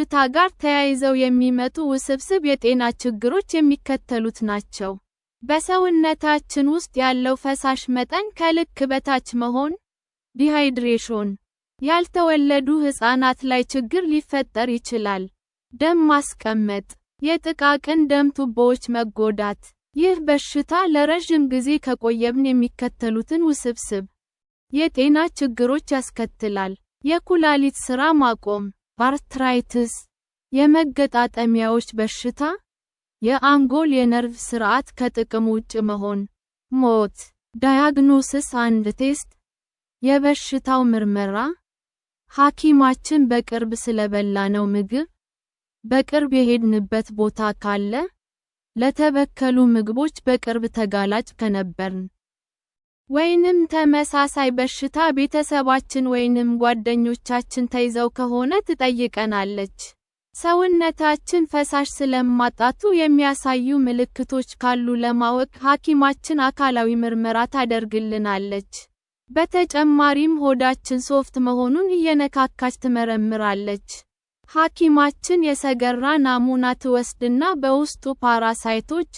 ከበሽታ ጋር ተያይዘው የሚመጡ ውስብስብ የጤና ችግሮች የሚከተሉት ናቸው። በሰውነታችን ውስጥ ያለው ፈሳሽ መጠን ከልክ በታች መሆን፣ ዲሃይድሬሽን፣ ያልተወለዱ ሕፃናት ላይ ችግር ሊፈጠር ይችላል። ደም ማስቀመጥ፣ የጥቃቅን ደም ቱቦዎች መጎዳት። ይህ በሽታ ለረጅም ጊዜ ከቆየብን የሚከተሉትን ውስብስብ የጤና ችግሮች ያስከትላል። የኩላሊት ሥራ ማቆም፣ አርትራይትስ፣ የመገጣጠሚያዎች በሽታ፣ የአንጎል የነርቭ ሥርዓት ከጥቅም ውጭ መሆን፣ ሞት። ዳያግኖሲስ አንድ ቴስት፣ የበሽታው ምርመራ፣ ሐኪማችን በቅርብ ስለበላነው ምግብ፣ በቅርብ የሄድንበት ቦታ ካለ፣ ለተበከሉ ምግቦች በቅርብ ተጋላጭ ከነበርን፣ ወይንም ተመሳሳይ በሽታ ቤተሰባችን ወይንም ጓደኞቻችን ተይዘው ከሆነ ትጠይቀናለች። ሰውነታችን ፈሳሽ ስለማጣቱ የሚያሳዩ ምልክቶች ካሉ ለማወቅ ሐኪማችን አካላዊ ምርመራ ታደርግልናለች። በተጨማሪም ሆዳችን ሶፍት መሆኑን እየነካካች ትመረምራለች። ሐኪማችን የሰገራ ናሙና ትወስድና በውስጡ ፓራሳይቶች፣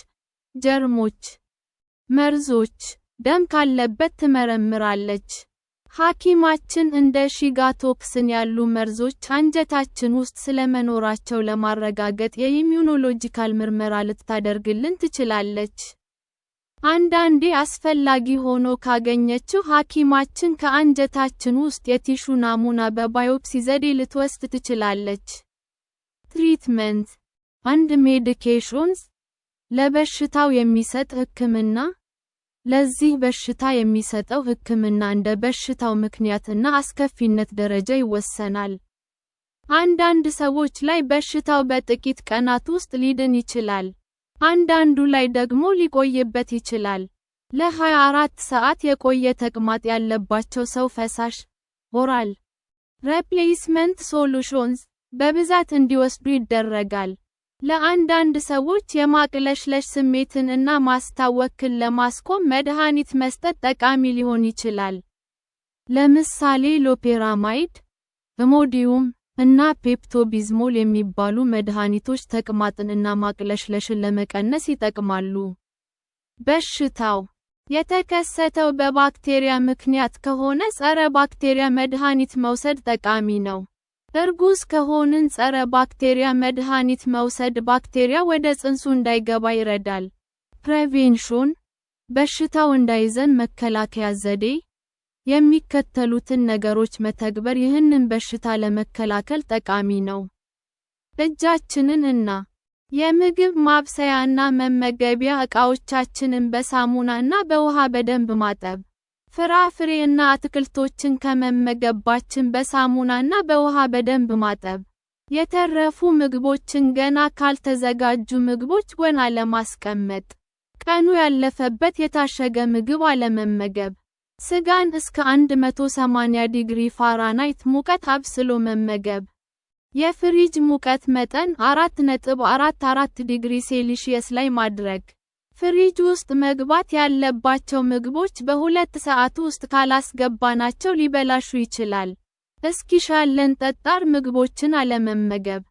ጀርሞች፣ መርዞች፣ ደም ካለበት ትመረምራለች። ሐኪማችን እንደ ሺጋ ቶክሲን ያሉ መርዞች አንጀታችን ውስጥ ስለመኖራቸው ለማረጋገጥ የኢሚዩኖሎጂካል ምርመራ ልታደርግልን ትችላለች። አንዳንዴ አስፈላጊ ሆኖ ካገኘችው ሐኪማችን ከአንጀታችን ውስጥ የቲሹ ናሙና በባዮፕሲ ዘዴ ልትወስድ ትችላለች። ትሪትመንት አንድ ሜዲኬሽንስ ለበሽታው የሚሰጥ ሕክምና። ለዚህ በሽታ የሚሰጠው ሕክምና እንደ በሽታው ምክንያትና አስከፊነት ደረጃ ይወሰናል። አንዳንድ ሰዎች ላይ በሽታው በጥቂት ቀናት ውስጥ ሊድን ይችላል። አንዳንዱ ላይ ደግሞ ሊቆይበት ይችላል። ለ24 ሰዓት የቆየ ተቅማጥ ያለባቸው ሰው ፈሳሽ ኦራል ሪፕሌስመንት ሶሉሽንስ በብዛት እንዲወስዱ ይደረጋል። ለአንዳንድ ሰዎች የማቅለሽለሽ ስሜትን እና ማስታወክን ለማስቆም መድኃኒት መስጠት ጠቃሚ ሊሆን ይችላል። ለምሳሌ ሎፔራማይድ፣ ኢሞዲዩም እና ፔፕቶ-ቢዝሞል የሚባሉ መድኃኒቶች ተቅማጥን እና ማቅለሽለሽን ለመቀነስ ይጠቅማሉ። በሽታው የተከሰተው በባክቴሪያ ምክንያት ከሆነ ጸረ ባክቴሪያ መድኃኒት መውሰድ ጠቃሚ ነው። እርጉዝ ከሆንን ጸረ ባክቴሪያ መድኃኒት መውሰድ ባክቴሪያ ወደ ጽንሱ እንዳይገባ ይረዳል። ፕሬቬንሽን በሽታው እንዳይዘን መከላከያ ዘዴ የሚከተሉትን ነገሮች መተግበር ይህንን በሽታ ለመከላከል ጠቃሚ ነው። እጃችንን እና የምግብ ማብሰያና መመገቢያ ዕቃዎቻችንን በሳሙናና በውሃ በደንብ ማጠብ። ፍራፍሬ እና አትክልቶችን ከመመገባችን በሳሙናና በውሃ በደንብ ማጠብ። የተረፉ ምግቦችን ገና ካልተዘጋጁ ምግቦች ጎን አለማስቀመጥ። ቀኑ ያለፈበት የታሸገ ምግብ አለመመገብ። ስጋን እስከ 180 ዲግሪ ፋራናይት ሙቀት አብስሎ መመገብ። የፍሪጅ ሙቀት መጠን 4.44 ዲግሪ ሴልሺየስ ላይ ማድረግ። ፍሪጅ ውስጥ መግባት ያለባቸው ምግቦች በ2 ሰዓት ውስጥ ካላስገባናቸው ሊበላሹ ይችላል። እስኪሻለን ጠጣር ምግቦችን አለመመገብ።